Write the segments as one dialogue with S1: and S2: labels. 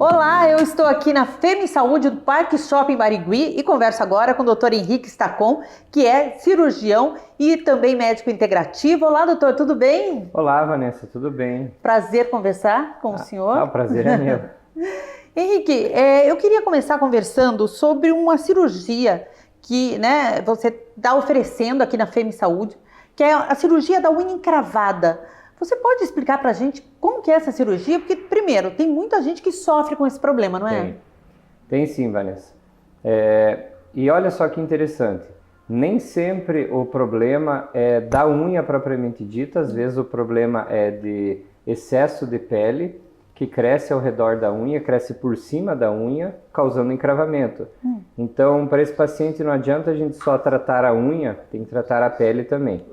S1: Olá, eu estou aqui na Femi Saúde do Parque Shopping Barigui e converso agora com o Dr. Henrique Stacon, que é cirurgião e também médico integrativo. Olá, doutor, tudo bem?
S2: Olá, Vanessa, tudo bem?
S1: Prazer conversar com o senhor.
S2: O prazer é meu.
S1: Henrique, eu queria começar conversando sobre uma cirurgia que, você está oferecendo aqui na Femi Saúde, que é a cirurgia da unha encravada. Você pode explicar para a gente como que é essa cirurgia? Porque, primeiro, tem muita gente que sofre com esse problema, não é?
S2: Tem sim, Vanessa. E olha só que interessante, nem sempre o problema é da unha propriamente dita, às vezes o problema é de excesso de pele que cresce ao redor da unha, cresce por cima da unha, causando encravamento. Então, para esse paciente não adianta a gente só tratar a unha, tem que tratar a pele também.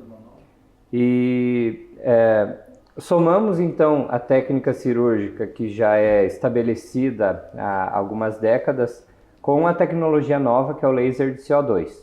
S2: Somamos então a técnica cirúrgica que já é estabelecida há algumas décadas com a tecnologia nova que é o laser de CO2.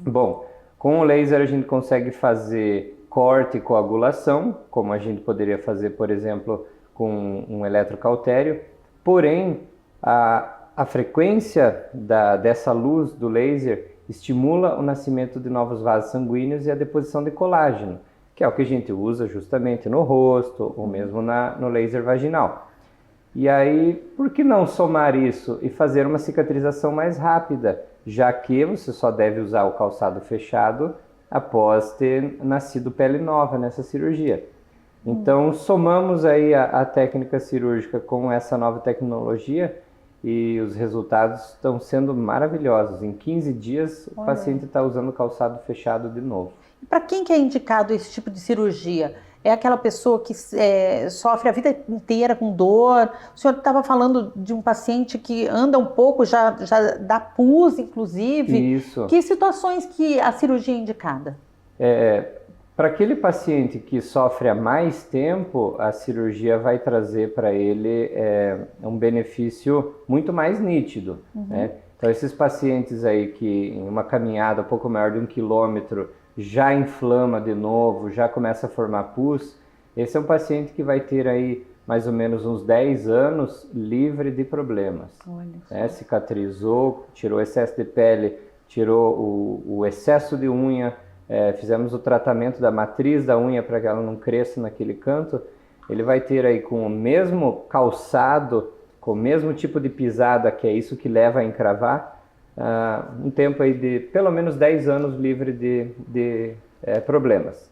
S2: Bom, com o laser a gente consegue fazer corte e coagulação, como a gente poderia fazer, por exemplo, com um eletrocautério, porém a frequência dessa luz do laser estimula o nascimento de novos vasos sanguíneos e a deposição de colágeno, que é o que a gente usa justamente no rosto ou mesmo no laser vaginal. E aí, por que não somar isso e fazer uma cicatrização mais rápida, já que você só deve usar o calçado fechado após ter nascido pele nova nessa cirurgia. Então, somamos aí a técnica cirúrgica com essa nova tecnologia e os resultados estão sendo maravilhosos. Em 15 dias, o paciente está usando o calçado fechado de novo.
S1: Para quem que é indicado esse tipo de cirurgia? É aquela pessoa que sofre a vida inteira com dor? O senhor estava falando de um paciente que anda um pouco, já dá pus, inclusive.
S2: Isso.
S1: Que situações que a cirurgia é indicada?
S2: Para aquele paciente que sofre há mais tempo, a cirurgia vai trazer para ele um benefício muito mais nítido, né? Então, esses pacientes aí que em uma caminhada um pouco maior de 1 quilômetro já inflama de novo, já começa a formar pus, esse é um paciente que vai ter aí mais ou menos uns 10 anos livre de problemas. Né? Cicatrizou, tirou excesso de pele, tirou o excesso de unha, fizemos o tratamento da matriz da unha para que ela não cresça naquele canto. Ele vai ter aí com o mesmo calçado, com o mesmo tipo de pisada, que é isso que leva a encravar, um tempo aí de pelo menos 10 anos livre de problemas.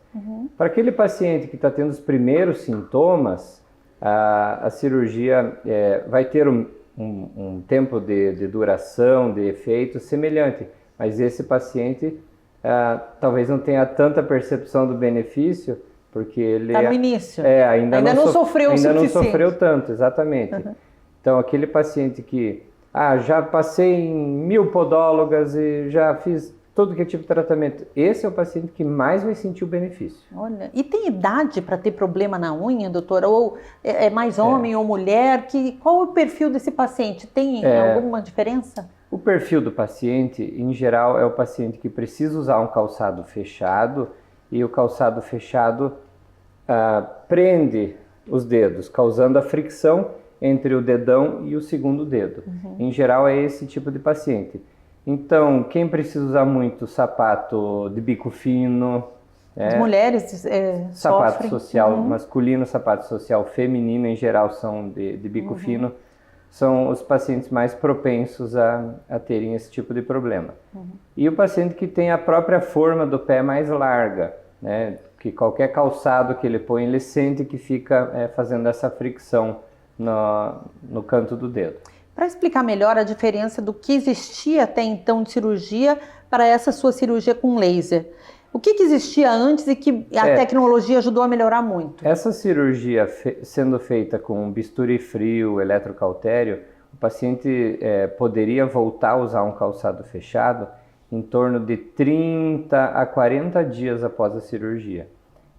S2: Para aquele paciente que está tendo os primeiros sintomas, a cirurgia vai ter um tempo de duração, de efeito semelhante, mas esse paciente talvez não tenha tanta percepção do benefício, porque ele
S1: está no início.
S2: Ainda não sofreu o suficiente. Ainda não sofreu tanto, exatamente. Então, aquele paciente que já passei em 1000 podólogas e já fiz todo que tipo de tratamento, esse é o paciente que mais vai sentir o benefício.
S1: Olha, e tem idade para ter problema na unha, doutora? Ou é mais homem ou mulher? Qual é o perfil desse paciente? Tem alguma diferença?
S2: O perfil do paciente, em geral, é o paciente que precisa usar um calçado fechado e o calçado fechado prende os dedos, causando a fricção entre o dedão e o segundo dedo. Em geral, é esse tipo de paciente. Então, quem precisa usar muito sapato de bico fino...
S1: As mulheres
S2: sapato
S1: sofrem.
S2: social masculino, sapato social feminino, em geral, são de bico fino. São os pacientes mais propensos a terem esse tipo de problema. E o paciente que tem a própria forma do pé mais larga, né? Que qualquer calçado que ele põe, ele sente que fica fazendo essa fricção no canto do dedo.
S1: Para explicar melhor a diferença do que existia até então de cirurgia para essa sua cirurgia com laser, o que existia antes e que a tecnologia ajudou a melhorar muito?
S2: Essa cirurgia sendo feita com bisturi frio, eletrocautério, o paciente poderia voltar a usar um calçado fechado em torno de 30 a 40 dias após a cirurgia.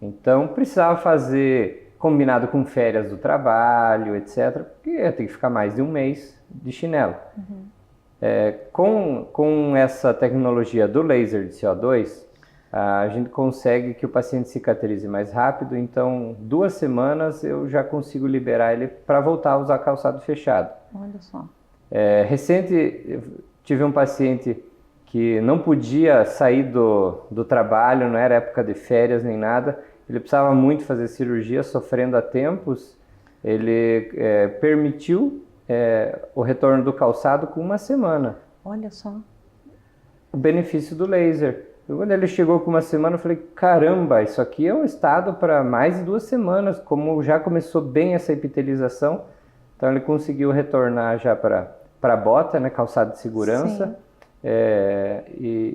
S2: Então, precisava fazer combinado com férias do trabalho, etc., porque ia ter que ficar mais de um mês de chinelo. Com essa tecnologia do laser de CO2, a gente consegue que o paciente cicatrize mais rápido, então 2 semanas eu já consigo liberar ele para voltar a usar calçado fechado.
S1: Olha só.
S2: Recente, eu tive um paciente que não podia sair do trabalho, não era época de férias nem nada, ele precisava muito fazer cirurgia, sofrendo há tempos, ele permitiu o retorno do calçado com 1 semana.
S1: Olha só.
S2: O benefício do laser. Quando ele chegou com 1 semana, eu falei, caramba, isso aqui é um estado para mais de 2 semanas, como já começou bem essa epitelização, então ele conseguiu retornar já para a bota, né, calçado de segurança.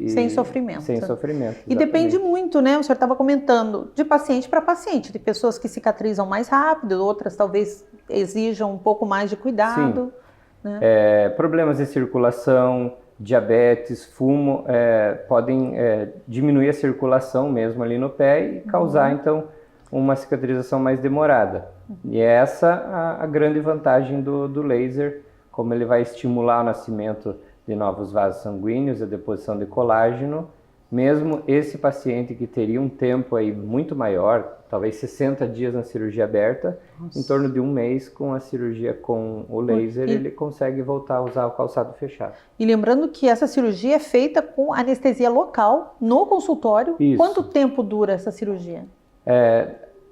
S1: Sem sofrimento.
S2: Sem sofrimento.
S1: E depende muito, né? O senhor estava comentando, de paciente para paciente, de pessoas que cicatrizam mais rápido, outras talvez exijam um pouco mais de cuidado.
S2: Sim. Né? Problemas de circulação, diabetes, fumo, podem diminuir a circulação mesmo ali no pé e causar, então, uma cicatrização mais demorada. E é essa a grande vantagem do laser, como ele vai estimular o nascimento de novos vasos sanguíneos, a deposição de colágeno, mesmo esse paciente que teria um tempo aí muito maior, talvez 60 dias na cirurgia aberta, em torno de 1 mês com a cirurgia com o laser, ele consegue voltar a usar o calçado fechado.
S1: E lembrando que essa cirurgia é feita com anestesia local, no consultório.
S2: Isso.
S1: Quanto tempo dura essa cirurgia?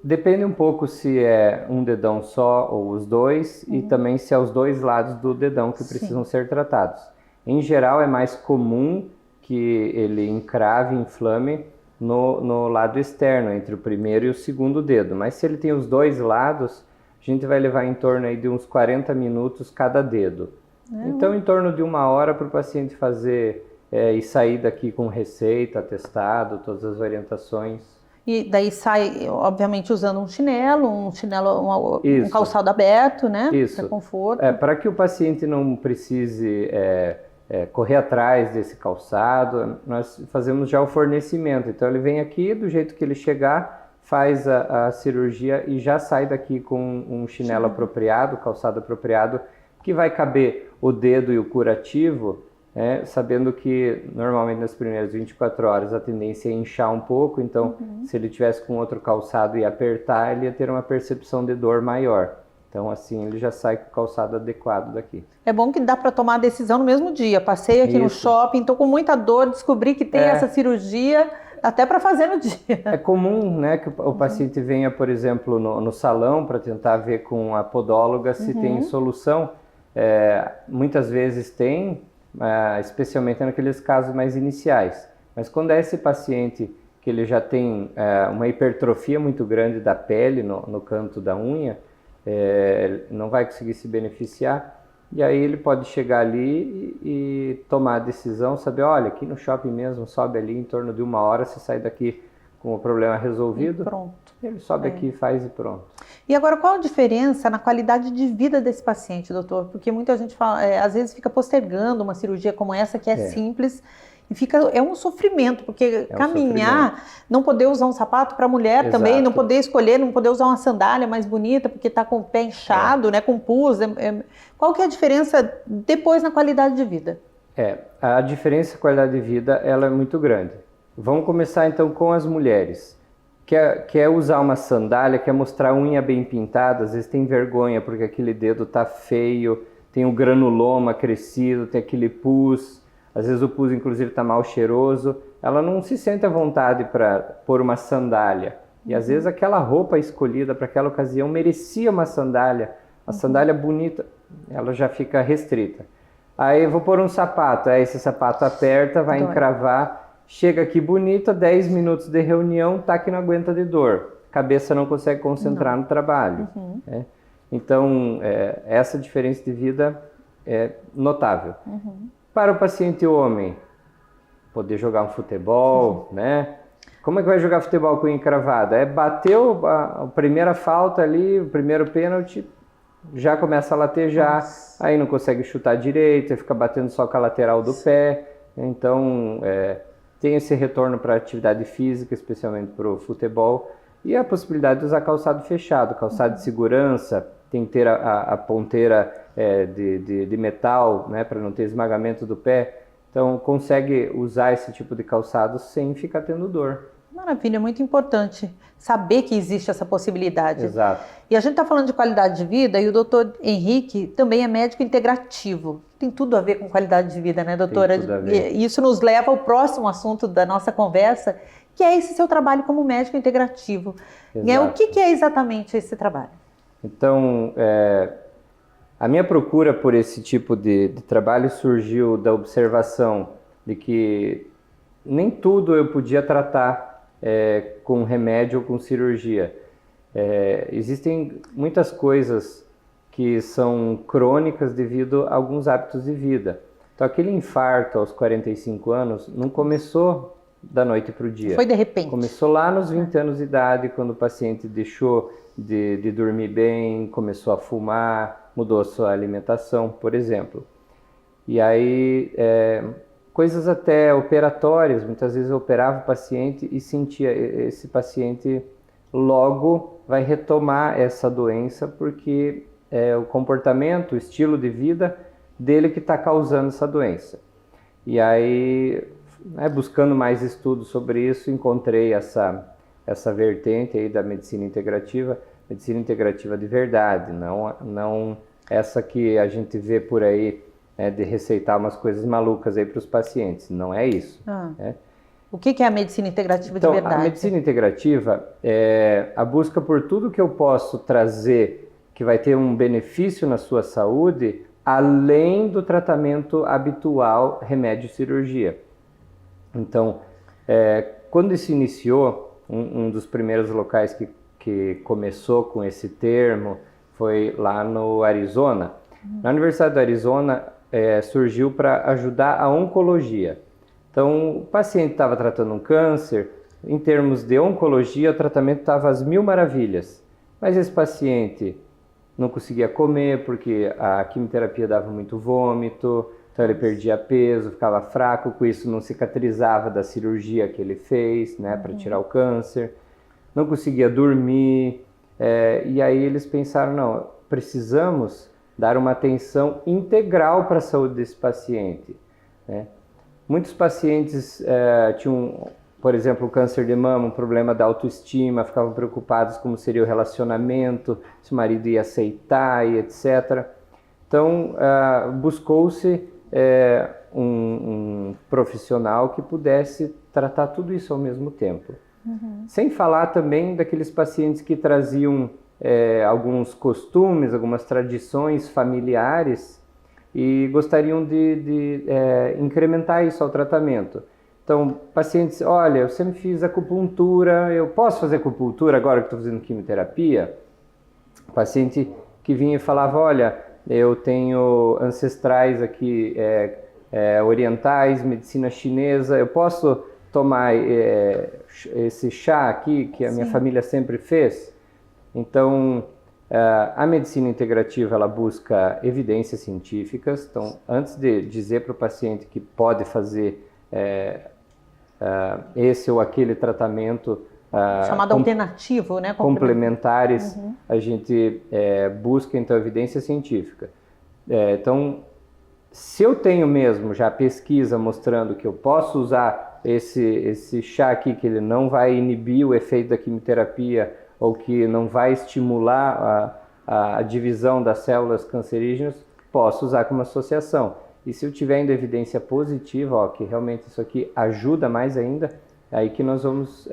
S2: Depende um pouco se é um dedão só ou os dois, e também se é os 2 lados do dedão que precisam ser tratados. Em geral, é mais comum que ele encrave, inflame no lado externo, entre o primeiro e o segundo dedo. Mas se ele tem os 2 lados, a gente vai levar em torno aí de uns 40 minutos cada dedo. Então, em torno de 1 hora para o paciente fazer e sair daqui com receita, atestado, todas as orientações.
S1: E daí sai, obviamente, usando um calçado aberto, né?
S2: Isso.
S1: Para conforto.
S2: Para que o paciente não precise correr atrás desse calçado, nós fazemos já o fornecimento. Então ele vem aqui, do jeito que ele chegar, faz a cirurgia e já sai daqui com um chinelo apropriado, calçado apropriado, que vai caber o dedo e o curativo, sabendo que normalmente nas primeiras 24 horas a tendência é inchar um pouco, então se ele tivesse com outro calçado e apertar, ele ia ter uma percepção de dor maior. Então, assim, ele já sai com o calçado adequado daqui.
S1: É bom que dá para tomar a decisão no mesmo dia. Passei aqui no shopping, estou com muita dor, descobri que tem essa cirurgia, até para fazer no dia.
S2: É comum, né, que o paciente venha, por exemplo, no salão para tentar ver com a podóloga se tem solução. Muitas vezes tem, especialmente naqueles casos mais iniciais. Mas quando é esse paciente que ele já tem uma hipertrofia muito grande da pele no canto da unha, não vai conseguir se beneficiar, e aí ele pode chegar ali e tomar a decisão, saber, olha, aqui no shopping mesmo, sobe ali em torno de 1 hora, você sai daqui com o problema resolvido,
S1: e pronto.
S2: Ele sobe aqui e faz e pronto.
S1: E agora, qual a diferença na qualidade de vida desse paciente, doutor? Porque muita gente fala, às vezes fica postergando uma cirurgia como essa, que é simples, e é um sofrimento, porque caminhar, não poder usar um sapato para mulher também, não poder escolher, não poder usar uma sandália mais bonita, porque está com o pé inchado, né, com pus. Qual que é a diferença depois na qualidade de vida?
S2: A diferença na qualidade de vida, ela é muito grande. Vamos começar então com as mulheres. Quer usar uma sandália, quer mostrar a unha bem pintada, às vezes tem vergonha porque aquele dedo está feio, tem o granuloma crescido, tem aquele pus. Às vezes o pus, inclusive, está mal cheiroso. Ela não se sente à vontade para pôr uma sandália. E às vezes aquela roupa escolhida para aquela ocasião merecia uma sandália. A sandália bonita, ela já fica restrita. Aí eu vou pôr um sapato. Aí esse sapato aperta, vai encravar. Chega aqui bonita, 10 minutos de reunião, tá que não aguenta de dor. Cabeça não consegue concentrar no trabalho. Então, essa diferença de vida é notável. Para o paciente homem, poder jogar um futebol, né? Como é que vai jogar futebol com unha encravada? Bateu a primeira falta ali, o primeiro pênalti, já começa a latejar, aí não consegue chutar direito, fica batendo só com a lateral do pé. Então, tem esse retorno para a atividade física, especialmente para o futebol, e a possibilidade de usar calçado fechado, calçado de segurança. Tem que ter a ponteira de metal, né, para não ter esmagamento do pé. Então, consegue usar esse tipo de calçado sem ficar tendo dor.
S1: Maravilha, muito importante saber que existe essa possibilidade.
S2: Exato.
S1: E a gente está falando de qualidade de vida e o doutor Henrique também é médico integrativo. Tem tudo a ver com qualidade de vida, né, doutora?
S2: Tem tudo a ver.
S1: E isso nos leva ao próximo assunto da nossa conversa, que é esse seu trabalho como médico integrativo.
S2: Exato.
S1: O que é exatamente esse trabalho?
S2: Então, a minha procura por esse tipo de trabalho surgiu da observação de que nem tudo eu podia tratar com remédio ou com cirurgia. Existem muitas coisas que são crônicas devido a alguns hábitos de vida. Então, aquele infarto aos 45 anos não começou da noite para o dia.
S1: Foi de repente.
S2: Começou lá nos 20 anos de idade, quando o paciente deixou de dormir bem, começou a fumar, mudou a sua alimentação, por exemplo. E aí, coisas até operatórias, muitas vezes eu operava o paciente e sentia esse paciente logo vai retomar essa doença porque é o comportamento, o estilo de vida dele que está causando essa doença. E aí, buscando mais estudos sobre isso, encontrei essa vertente aí da medicina integrativa de verdade, não essa que a gente vê por aí, de receitar umas coisas malucas aí para os pacientes. Não é isso.
S1: O que é a medicina integrativa de verdade?
S2: A medicina integrativa é a busca por tudo que eu posso trazer que vai ter um benefício na sua saúde, além do tratamento habitual, remédio e cirurgia. Então, quando se iniciou, um dos primeiros locais que começou com esse termo foi lá no Arizona. Na Universidade do Arizona, surgiu para ajudar a oncologia. Então, o paciente estava tratando um câncer, em termos de oncologia, o tratamento estava às mil maravilhas. Mas esse paciente não conseguia comer porque a quimioterapia dava muito vômito, então ele perdia peso, ficava fraco, com isso não cicatrizava da cirurgia que ele fez, para tirar o câncer, não conseguia dormir, e aí eles pensaram, não, precisamos dar uma atenção integral para a saúde desse paciente, né? Muitos pacientes tinham, por exemplo, o câncer de mama, um problema da autoestima, ficavam preocupados como seria o relacionamento, se o marido ia aceitar e etc. Então, buscou-se um profissional que pudesse tratar tudo isso ao mesmo tempo. Sem falar também daqueles pacientes que traziam alguns costumes, algumas tradições familiares e gostariam de incrementar isso ao tratamento. Então, pacientes, olha, eu sempre fiz acupuntura, eu posso fazer acupuntura agora que estou fazendo quimioterapia? Paciente que vinha e falava, olha, eu tenho ancestrais aqui orientais, medicina chinesa, eu posso tomar esse chá aqui que a minha família sempre fez? Então, a medicina integrativa, ela busca evidências científicas. Então, antes de dizer para o paciente que pode fazer esse ou aquele tratamento
S1: chamado alternativo, né?
S2: Complementares, a gente busca, então, evidência científica. Então, se eu tenho mesmo já pesquisa mostrando que eu posso usar esse chá aqui, que ele não vai inibir o efeito da quimioterapia ou que não vai estimular a divisão das células cancerígenas, posso usar como associação. E se eu tiver ainda evidência positiva, que realmente isso aqui ajuda mais ainda, é aí que nós vamos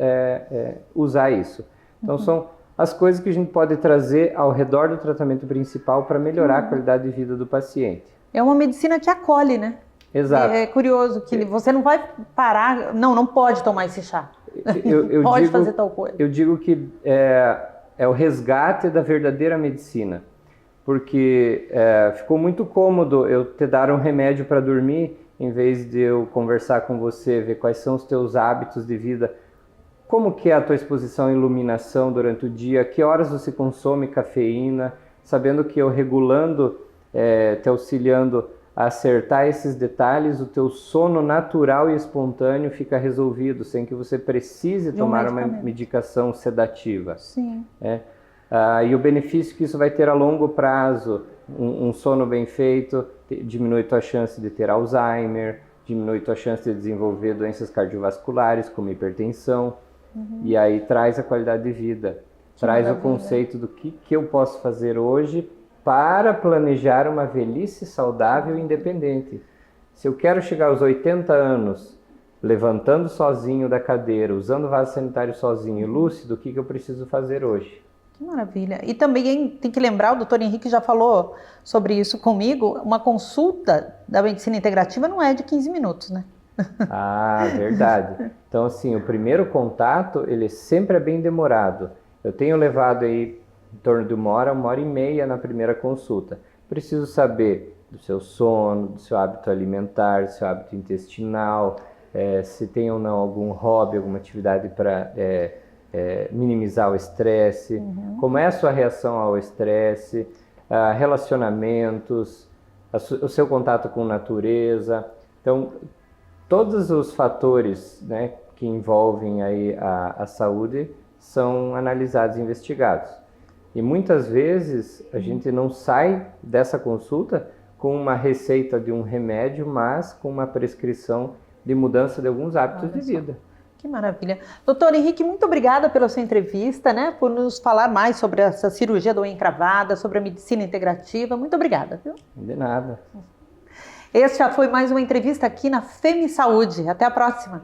S2: usar isso. Então, são as coisas que a gente pode trazer ao redor do tratamento principal para melhorar a qualidade de vida do paciente.
S1: É uma medicina que acolhe, né?
S2: Exato.
S1: É curioso que você não vai parar, não pode tomar esse chá. Pode fazer tal coisa.
S2: Eu digo que é o resgate da verdadeira medicina, porque ficou muito cômodo eu te dar um remédio para dormir, em vez de eu conversar com você, ver quais são os teus hábitos de vida, como que é a tua exposição à iluminação durante o dia, que horas você consome cafeína, sabendo que eu regulando, te auxiliando a acertar esses detalhes, o teu sono natural e espontâneo fica resolvido, sem que você precise tomar uma medicação sedativa.
S1: Sim.
S2: E o benefício que isso vai ter a longo prazo, um sono bem feito, diminui tua chance de ter Alzheimer, diminui tua chance de desenvolver doenças cardiovasculares, como hipertensão, e aí traz a qualidade de vida, traz o conceito do que eu posso fazer hoje para planejar uma velhice saudável e independente. Se eu quero chegar aos 80 anos, levantando sozinho da cadeira, usando vaso sanitário sozinho, lúcido, o que eu preciso fazer hoje?
S1: Que maravilha. E também tem que lembrar, o doutor Henrique já falou sobre isso comigo, uma consulta da medicina integrativa não é de 15 minutos, né?
S2: Ah, verdade. Então, assim, o primeiro contato, ele sempre é bem demorado. Eu tenho levado aí em torno de 1 hora e meia na primeira consulta. Preciso saber do seu sono, do seu hábito alimentar, do seu hábito intestinal, se tem ou não algum hobby, alguma atividade para minimizar o estresse, como é a sua reação ao estresse, relacionamentos, o seu contato com natureza. Então, todos os fatores, né, que envolvem aí a saúde são analisados e investigados. E muitas vezes a gente não sai dessa consulta com uma receita de um remédio, mas com uma prescrição de mudança de alguns hábitos de vida.
S1: Que maravilha. Doutor Henrique, muito obrigada pela sua entrevista, né? Por nos falar mais sobre essa cirurgia da unha encravada, sobre a medicina integrativa. Muito obrigada, viu?
S2: De nada.
S1: Esse já foi mais uma entrevista aqui na Femi Saúde. Até a próxima.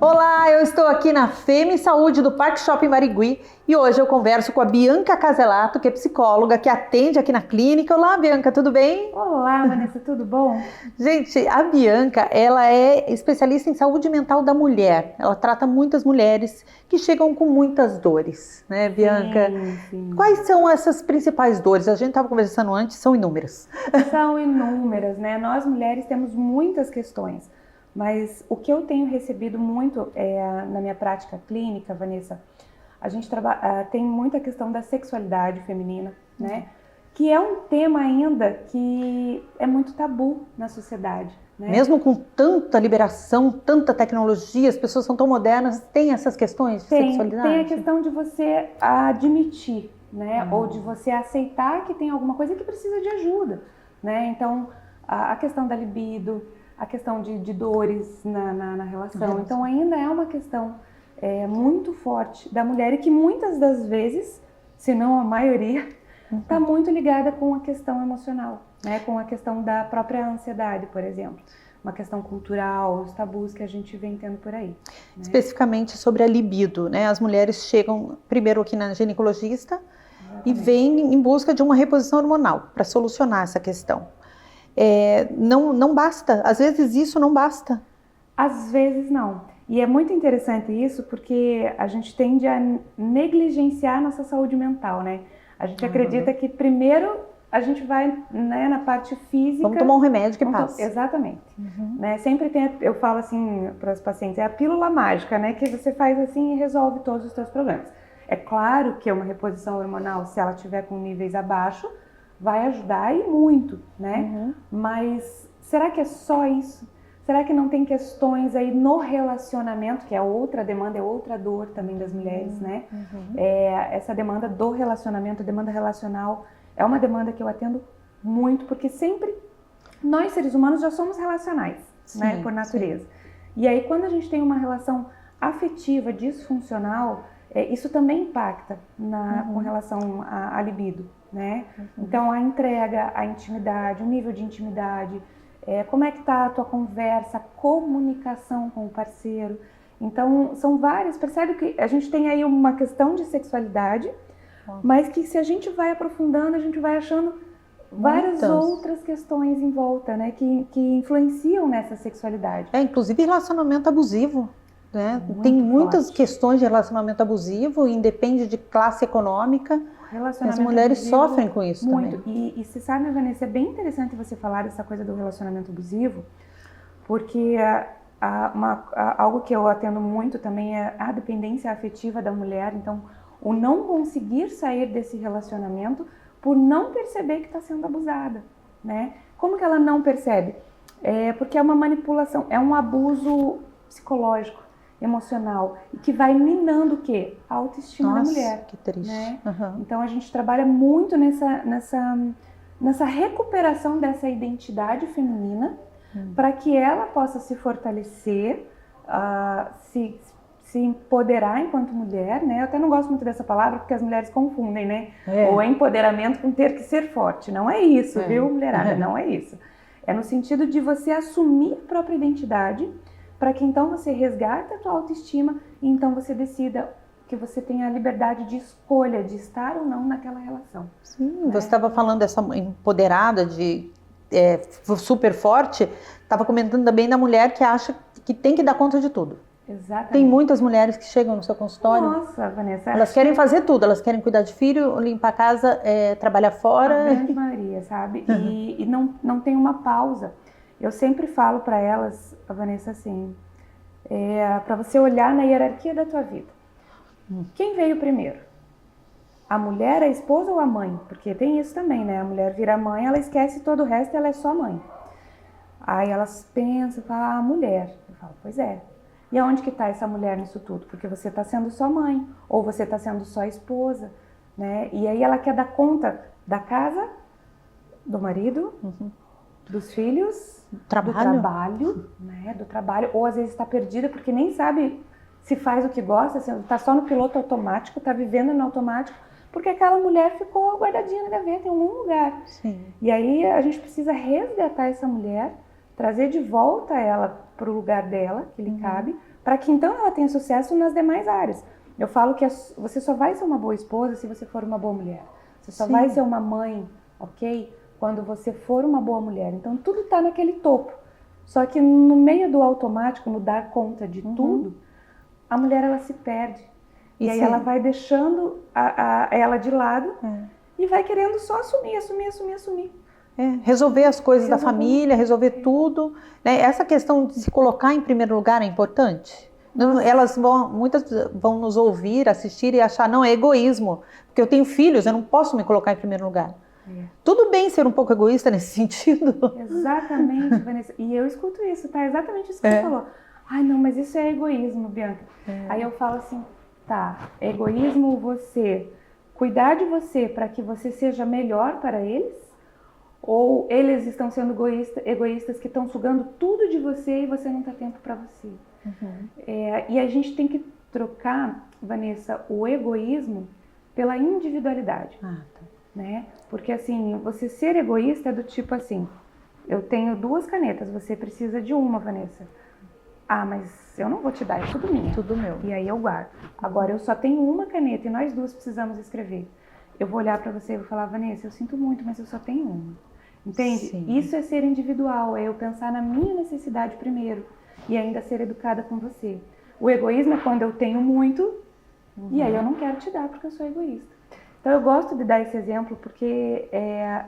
S1: Olá, eu estou aqui na Femi Saúde do Parque Shopping Barigui e hoje eu converso com a Bianca Caselato, que é psicóloga, que atende aqui na clínica. Olá, Bianca, tudo bem?
S3: Olá, Vanessa, tudo bom?
S1: Gente, a Bianca, ela é especialista em saúde mental da mulher. Ela trata muitas mulheres que chegam com muitas dores, né, Bianca?
S3: Sim.
S1: Quais são essas principais dores? A gente estava conversando antes, são inúmeras.
S3: São inúmeras, né? Nós mulheres temos muitas questões. Mas o que eu tenho recebido muito na minha prática clínica, Vanessa, a gente tem muita questão da sexualidade feminina, né? Que é um tema ainda que é muito tabu na sociedade, né?
S1: Mesmo com tanta liberação, tanta tecnologia, as pessoas são tão modernas, tem essas questões de sexualidade?
S3: Tem a questão de você admitir, né? Ou de você aceitar que tem alguma coisa que precisa de ajuda, né? Então, a questão da libido, a questão de dores na relação. Então ainda é uma questão muito forte da mulher e que muitas das vezes, se não a maioria, está muito ligada com a questão emocional, né? Com a questão da própria ansiedade, por exemplo. Uma questão cultural, os tabus que a gente vem tendo por aí. Né?
S1: Especificamente sobre a libido, né? As mulheres chegam primeiro aqui na ginecologista e vêm em busca de uma reposição hormonal para solucionar essa questão. Não basta, às vezes isso não basta.
S3: Às vezes não. E é muito interessante isso porque a gente tende a negligenciar a nossa saúde mental, né? A gente acredita que primeiro a gente vai, né, na parte física...
S1: Vamos tomar um remédio que passa.
S3: Exatamente. Né? Sempre tem, eu falo assim para os pacientes, é a pílula mágica, né? Que você faz assim e resolve todos os seus problemas. É claro que uma reposição hormonal, se ela tiver com níveis abaixo, vai ajudar e muito, né? Mas será que é só isso? Será que não tem questões aí no relacionamento, que é outra demanda, é outra dor também das mulheres, né? Essa demanda do relacionamento, demanda relacional, é uma demanda que eu atendo muito, porque sempre nós seres humanos já somos relacionais, né? Por natureza. E aí quando a gente tem uma relação afetiva, disfuncional, isso também impacta com relação à libido, né? Então a entrega, a intimidade, o nível de intimidade, como é que está a tua conversa, a comunicação com o parceiro. Então são várias, percebe que a gente tem aí uma questão de sexualidade, mas que se a gente vai aprofundando, a gente vai achando várias outras questões em volta, né? Que influenciam nessa sexualidade.
S1: Inclusive relacionamento abusivo. Né? Tem muitas questões de relacionamento abusivo, independe de classe econômica. As mulheres sofrem com isso
S3: muito.
S1: Também.
S3: E você sabe, Vanessa, é bem interessante você falar dessa coisa do relacionamento abusivo, porque algo que eu atendo muito também é a dependência afetiva da mulher. Então, o não conseguir sair desse relacionamento por não perceber que está sendo abusada, né? Como que ela não percebe? Porque é uma manipulação, é um abuso psicológico, emocional, e que vai minando o quê? A autoestima da mulher.
S1: Que triste.
S3: Né? Então a gente trabalha muito nessa recuperação dessa identidade feminina para que ela possa se fortalecer, se empoderar enquanto mulher, né? Eu até não gosto muito dessa palavra porque as mulheres confundem, né? O empoderamento com ter que ser forte. Não é isso, viu, mulherada? Não é isso. É no sentido de você assumir a própria identidade para que então você resgate a tua autoestima e então você decida que você tenha a liberdade de escolha de estar ou não naquela relação.
S1: Sim, você estava falando dessa empoderada, super forte, estava comentando também da mulher que acha que tem que dar conta de tudo.
S3: Exatamente.
S1: Tem muitas mulheres que chegam no seu consultório.
S3: Nossa, Vanessa.
S1: Elas querem fazer tudo, elas querem cuidar de filho, limpar a casa, trabalhar fora.
S3: A grande maioria, sabe? E não tem uma pausa. Eu sempre falo para elas, a Vanessa, assim, para você olhar na hierarquia da tua vida. Quem veio primeiro? A mulher, a esposa ou a mãe? Porque tem isso também, né? A mulher vira mãe, ela esquece todo o resto e ela é só mãe. Aí elas pensam, falam, a mulher. Eu falo, pois é. E aonde que está essa mulher nisso tudo? Porque você está sendo só mãe, ou você está sendo só esposa, né? E aí ela quer dar conta da casa, do marido, dos filhos, do trabalho, né? Do trabalho, ou às vezes está perdida porque nem sabe se faz o que gosta, está só no piloto automático, está vivendo no automático, porque aquela mulher ficou guardadinha na gaveta em algum lugar.
S1: Sim.
S3: E aí a gente precisa resgatar essa mulher, trazer de volta ela para o lugar dela, que lhe cabe, para que então ela tenha sucesso nas demais áreas. Eu falo que você só vai ser uma boa esposa se você for uma boa mulher. Você só vai ser uma mãe, ok? Quando você for uma boa mulher. Então tudo está naquele topo. Só que no meio do automático, no dar conta de tudo, a mulher ela se perde. E aí ela vai deixando ela de lado e vai querendo só assumir.
S1: Resolver as coisas da família, resolver tudo. Né? Essa questão de se colocar em primeiro lugar é importante. Muitas vão nos ouvir, assistir e achar, não, é egoísmo. Porque eu tenho filhos, eu não posso me colocar em primeiro lugar. Tudo bem ser um pouco egoísta nesse sentido.
S3: Exatamente, Vanessa. E eu escuto isso, tá? Exatamente isso que você falou. Ai, não, mas isso é egoísmo, Bianca. Aí eu falo assim, tá, é egoísmo você cuidar de você para que você seja melhor para eles? Ou eles estão sendo egoístas que estão sugando tudo de você e você não tá tempo para você. E a gente tem que trocar, Vanessa, o egoísmo pela individualidade. Né? Porque assim, você ser egoísta é do tipo assim, eu tenho 2 canetas, você precisa de uma, Vanessa. Ah, mas eu não vou te dar, é tudo minha.
S1: Tudo meu.
S3: E aí eu guardo. Agora eu só tenho uma caneta e nós 2 precisamos escrever. Eu vou olhar para você e vou falar, Vanessa, eu sinto muito, mas eu só tenho uma. Entende?
S1: Sim.
S3: Isso é ser individual, é eu pensar na minha necessidade primeiro e ainda ser educada com você. O egoísmo é quando eu tenho muito e aí eu não quero te dar porque eu sou egoísta. Então eu gosto de dar esse exemplo porque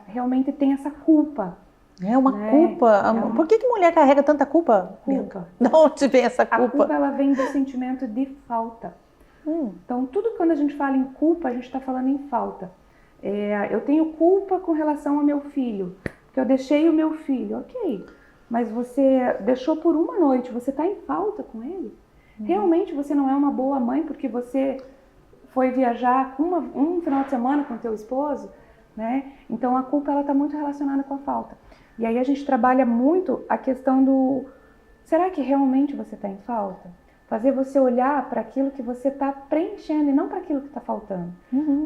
S3: realmente tem essa culpa.
S1: É uma culpa. Por que mulher carrega tanta culpa?
S3: Culpa.
S1: De onde vem essa culpa?
S3: A culpa ela vem do sentimento de falta. Então tudo quando a gente fala em culpa, a gente está falando em falta. Eu tenho culpa com relação ao meu filho, porque eu deixei o meu filho. Ok, mas você deixou por uma noite, você está em falta com ele? Realmente você não é uma boa mãe porque você foi viajar um final de semana com o teu esposo, né? Então a culpa ela está muito relacionada com a falta. E aí a gente trabalha muito a questão do, será que realmente você está em falta? Fazer você olhar para aquilo que você está preenchendo e não para aquilo que está faltando.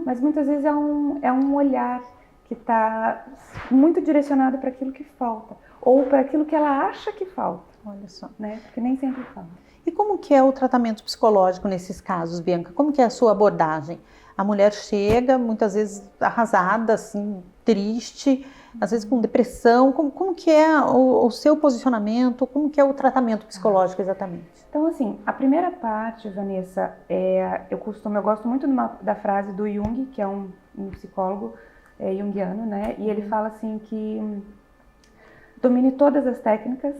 S3: Mas muitas vezes é um olhar que está muito direcionado para aquilo que falta ou para aquilo que ela acha que falta.
S1: Olha só.
S3: Né? Porque nem sempre falta.
S1: E como que é o tratamento psicológico nesses casos, Bianca? Como que é a sua abordagem? A mulher chega muitas vezes arrasada, assim, triste, às vezes com depressão. Como que é o seu posicionamento? Como que é o tratamento psicológico exatamente?
S3: Então, assim, a primeira parte, Vanessa, eu gosto muito da frase do Jung, que é um psicólogo junguiano, né? E ele fala assim que domine todas as técnicas,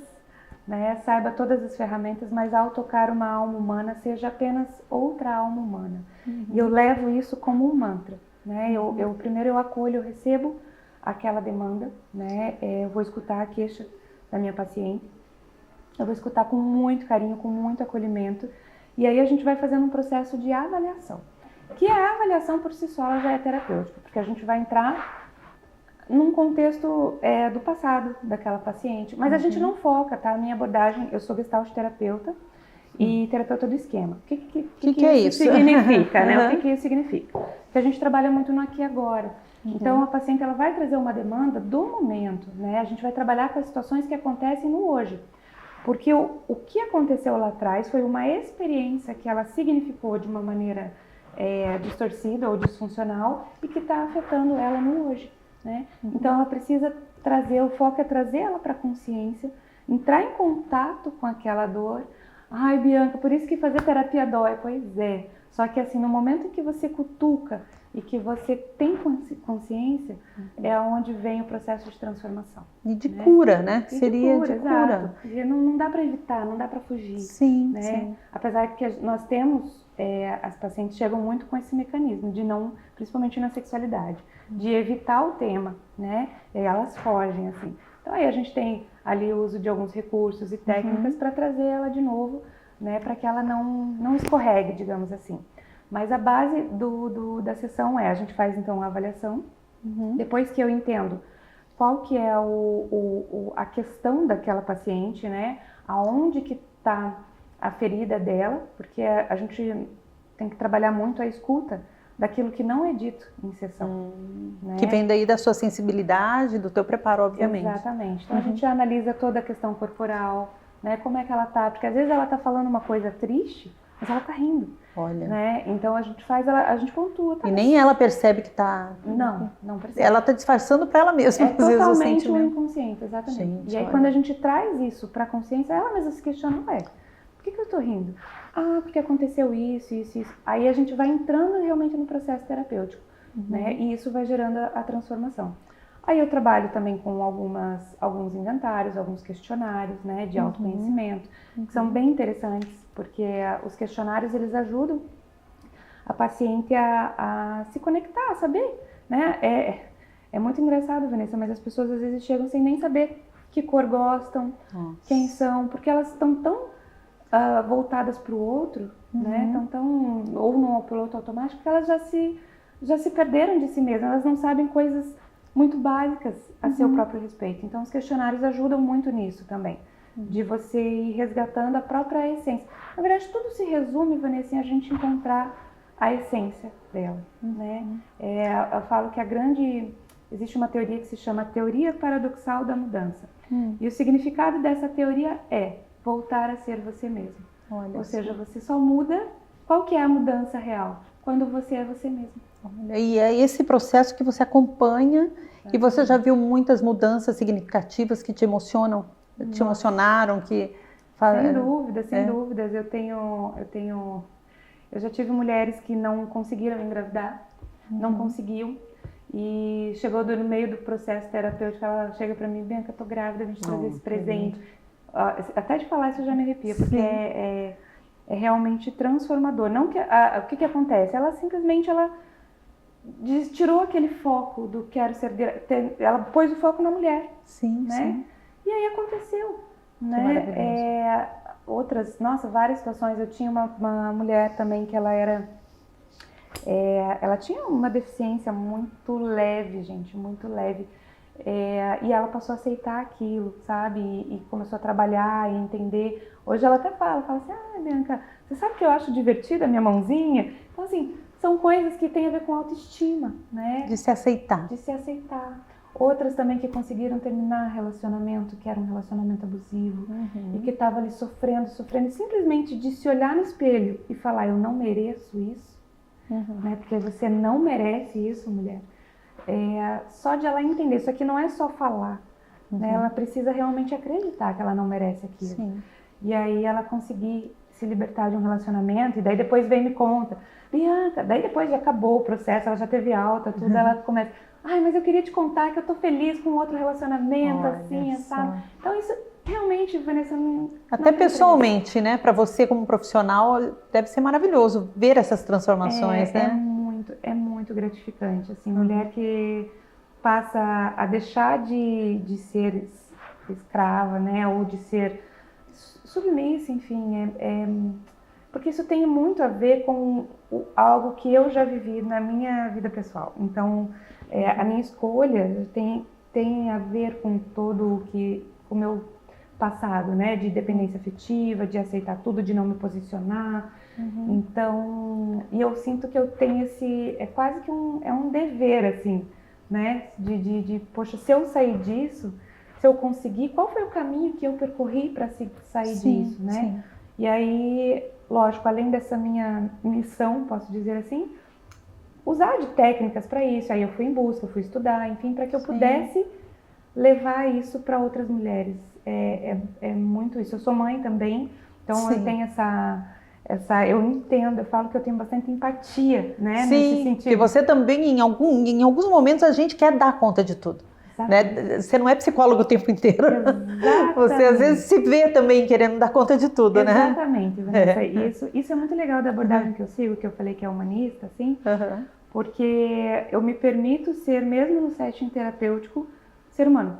S3: né? Saiba todas as ferramentas, mas ao tocar uma alma humana, seja apenas outra alma humana. E eu levo isso como um mantra, né? Primeiro eu acolho, eu recebo aquela demanda, né? Eu vou escutar a queixa da minha paciente, eu vou escutar com muito carinho, com muito acolhimento, e aí a gente vai fazendo um processo de avaliação, que a avaliação por si só ela já é terapêutica, porque a gente vai entrar num contexto do passado daquela paciente, mas a gente não foca, tá? A minha abordagem, eu sou gestalt terapeuta e terapeuta do esquema. O que
S1: é
S3: isso significa, né? O que isso significa? Que a gente trabalha muito no aqui e agora. Então a paciente ela vai trazer uma demanda do momento, né? A gente vai trabalhar com as situações que acontecem no hoje. Porque o que aconteceu lá atrás foi uma experiência que ela significou de uma maneira distorcida ou disfuncional e que está afetando ela no hoje, né? Então ela precisa trazer, o foco é trazer ela para a consciência, entrar em contato com aquela dor. Ai, Bianca, por isso que fazer terapia dói. Pois é, só que assim, no momento em que você cutuca e que você tem consciência, é onde vem o processo de transformação.
S1: E de cura, né? Seria de cura.
S3: Exato. Porque não dá para evitar, não dá para fugir.
S1: Sim,
S3: né?
S1: sim.
S3: Apesar que nós temos, as pacientes chegam muito com esse mecanismo de não, principalmente na sexualidade, de evitar o tema, né? E elas fogem, assim. Então aí a gente tem ali o uso de alguns recursos e técnicas para trazer ela de novo, né? Para que ela não escorregue, digamos assim. Mas a base da sessão a gente faz então a avaliação, depois que eu entendo qual que é a questão daquela paciente, né? Aonde que está a ferida dela, porque a gente tem que trabalhar muito a escuta daquilo que não é dito em sessão. Né?
S1: Que vem daí da sua sensibilidade, do teu preparo, obviamente.
S3: Exatamente. Então a gente analisa toda a questão corporal, né? Como é que ela tá, porque às vezes ela tá falando uma coisa triste, mas ela tá rindo.
S1: Olha.
S3: Né? Então a gente faz, a gente pontua. Tá?
S1: E nem ela percebe que tá...
S3: Não percebe.
S1: Ela tá disfarçando para ela mesma, às vezes, o
S3: totalmente
S1: sentimento.
S3: inconsciente, exatamente.
S1: Gente,
S3: e aí quando a gente traz isso para a consciência, ela mesma se questiona, por que eu tô rindo? Ah, porque aconteceu isso. Aí a gente vai entrando realmente no processo terapêutico, né? E isso vai gerando a transformação. Aí eu trabalho também com alguns inventários, alguns questionários, né, de autoconhecimento, que são bem interessantes, porque os questionários, eles ajudam a paciente a se conectar, a saber, né? É muito engraçado, Vanessa, mas as pessoas às vezes chegam sem nem saber que cor gostam, quem são, porque elas estão tão voltadas para o outro, né? Ou no piloto automático, que elas já se perderam de si mesmas, elas não sabem coisas muito básicas a seu próprio respeito. Então, os questionários ajudam muito nisso também, de você ir resgatando a própria essência. Na verdade, tudo se resume, Vanessa, em a gente encontrar a essência dela, né? Eu falo que existe uma teoria que se chama Teoria Paradoxal da Mudança. E o significado dessa teoria é voltar a ser você mesmo. Ou seja, você só muda. Qual que é a mudança real? Quando você é você mesmo.
S1: E é esse processo que você acompanha e você já viu muitas mudanças significativas que te emocionam, te emocionaram, que...
S3: Sem dúvidas. Eu já tive mulheres que não conseguiram engravidar, não conseguiam. E chegou no meio do processo terapêutico, ela chega pra mim, Bianca, eu tô grávida, a gente trazer esse presente. Até de falar isso eu já me arrepia, porque é realmente transformador. Não que, o que acontece? Ela simplesmente tirou aquele foco do quero ser... Ela pôs o foco na mulher.
S1: Sim,
S3: né?
S1: sim.
S3: E aí aconteceu. Né? Várias situações. Eu tinha uma mulher também que ela tinha uma deficiência muito leve, gente, muito leve. E ela passou a aceitar aquilo, sabe? E começou a trabalhar e entender. Hoje ela até fala assim, Bianca, você sabe que eu acho divertida a minha mãozinha? Então, assim, são coisas que têm a ver com autoestima, né?
S1: De se aceitar.
S3: De se aceitar. Outras também que conseguiram terminar relacionamento, que era um relacionamento abusivo, e que estava ali sofrendo, e simplesmente de se olhar no espelho e falar, eu não mereço isso, né? Porque você não merece isso, mulher. Só de ela entender, isso aqui não é só falar, né? Ela precisa realmente acreditar que ela não merece aquilo.
S1: Sim.
S3: E aí ela conseguir se libertar de um relacionamento, e daí depois vem e me conta, Bianca, daí depois já acabou o processo, ela já teve alta, tudo, ela começa, mas eu queria te contar que eu tô feliz com outro relacionamento, assim, sabe? Então isso realmente, Vanessa,
S1: até pessoalmente, né? Para você como profissional, deve ser maravilhoso ver essas transformações, né?
S3: É muito gratificante, assim, mulher que passa a deixar de ser escrava, né? Ou de ser submissa, enfim, porque isso tem muito a ver com algo que eu já vivi na minha vida pessoal. Então, a minha escolha tem a ver com todo o meu passado, né? De dependência afetiva, de aceitar tudo, de não me posicionar. Então, e eu sinto que eu tenho quase que um dever, assim, né? Poxa, se eu sair disso, se eu conseguir, qual foi o caminho que eu percorri para sair disso, né? Sim. E aí, lógico, além dessa minha missão, posso dizer assim, usar de técnicas para isso. Aí eu fui em busca, fui estudar, enfim, para que eu pudesse levar isso para outras mulheres. É muito isso. Eu sou mãe também, então eu tenho eu entendo, eu falo que eu tenho bastante empatia, né? Nesse sentido.
S1: Porque você também, em alguns momentos, a gente quer dar conta de tudo. Né? Você não é psicólogo o tempo inteiro.
S3: Exatamente.
S1: Você às vezes se vê também querendo dar conta de tudo, né?
S3: Exatamente, Vanessa. Isso é muito legal da abordagem que eu sigo, que eu falei que é humanista, assim, porque eu me permito ser, mesmo no setting terapêutico, ser humano.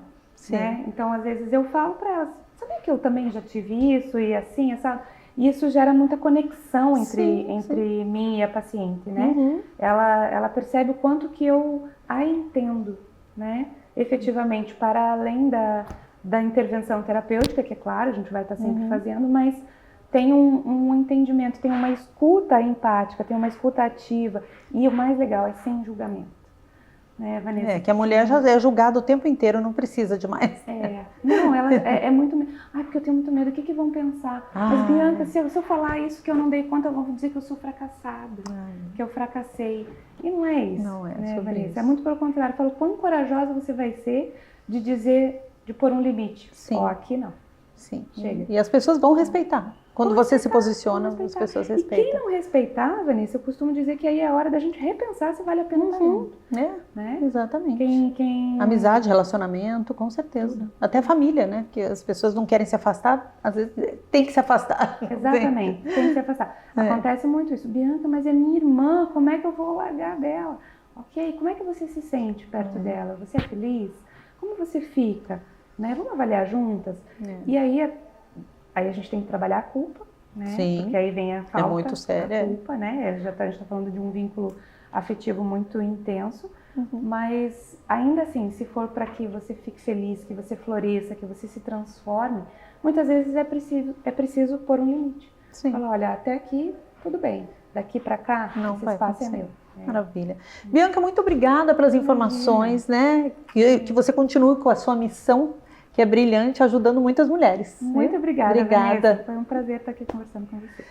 S3: Né? Então, às vezes eu falo para elas, sabia que eu também já tive isso e assim, essa... E isso gera muita conexão entre mim e a paciente, né? Ela percebe o quanto que eu a entendo, né? Efetivamente, para além da intervenção terapêutica, que é claro, a gente vai estar sempre fazendo, mas tem um entendimento, tem uma escuta empática, tem uma escuta ativa, e o mais legal é sem julgamento. Né, Vanessa?
S1: Que a mulher já é julgada o tempo inteiro, não precisa de mais.
S3: Não, ela é muito... porque eu tenho muito medo, o que vão pensar? Mas, Bianca, se eu falar isso que eu não dei conta, vão dizer que eu sou fracassada, que eu fracassei. E não é isso,
S1: não é,
S3: né, Vanessa?
S1: isso.
S3: É muito pelo contrário. Eu falo, quão corajosa você vai ser de dizer, de pôr um limite. Aqui não. Chega.
S1: E as pessoas vão respeitar. Quando você se posiciona, as pessoas respeitam.
S3: E quem não respeitar, Vanessa, eu costumo dizer que aí é hora da gente repensar se vale a pena estar junto. Né?
S1: Exatamente.
S3: Quem...
S1: Amizade, relacionamento, com certeza. Até família, né? Porque as pessoas não querem se afastar, às vezes tem que se afastar.
S3: Exatamente, tem que se afastar. Acontece muito isso. Bianca, mas é minha irmã, como é que eu vou largar dela? Ok, como é que você se sente perto dela? Você é feliz? Como você fica? Né? Vamos avaliar juntas? E aí a gente tem que trabalhar a culpa, né? Porque aí vem a falta,
S1: muito séria.
S3: a culpa, né? A gente está falando de um vínculo afetivo muito intenso, mas ainda assim, se for para que você fique feliz, que você floresça, que você se transforme, muitas vezes é preciso pôr um limite.
S1: Sim.
S3: Falar, olha, até aqui tudo bem, daqui para cá
S1: Não
S3: esse
S1: vai
S3: espaço é
S1: acontecer.
S3: meu.
S1: Maravilha. Bianca, muito obrigada pelas informações, né? Que você continue com a sua missão, que é brilhante, ajudando muitas mulheres.
S3: Muito obrigada,
S1: Obrigada.
S3: Vanessa. Foi um prazer estar aqui conversando com você.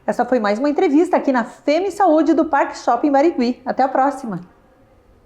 S1: Essa foi mais uma entrevista aqui na Femi Saúde do Parque Shopping Barigui. Até a próxima.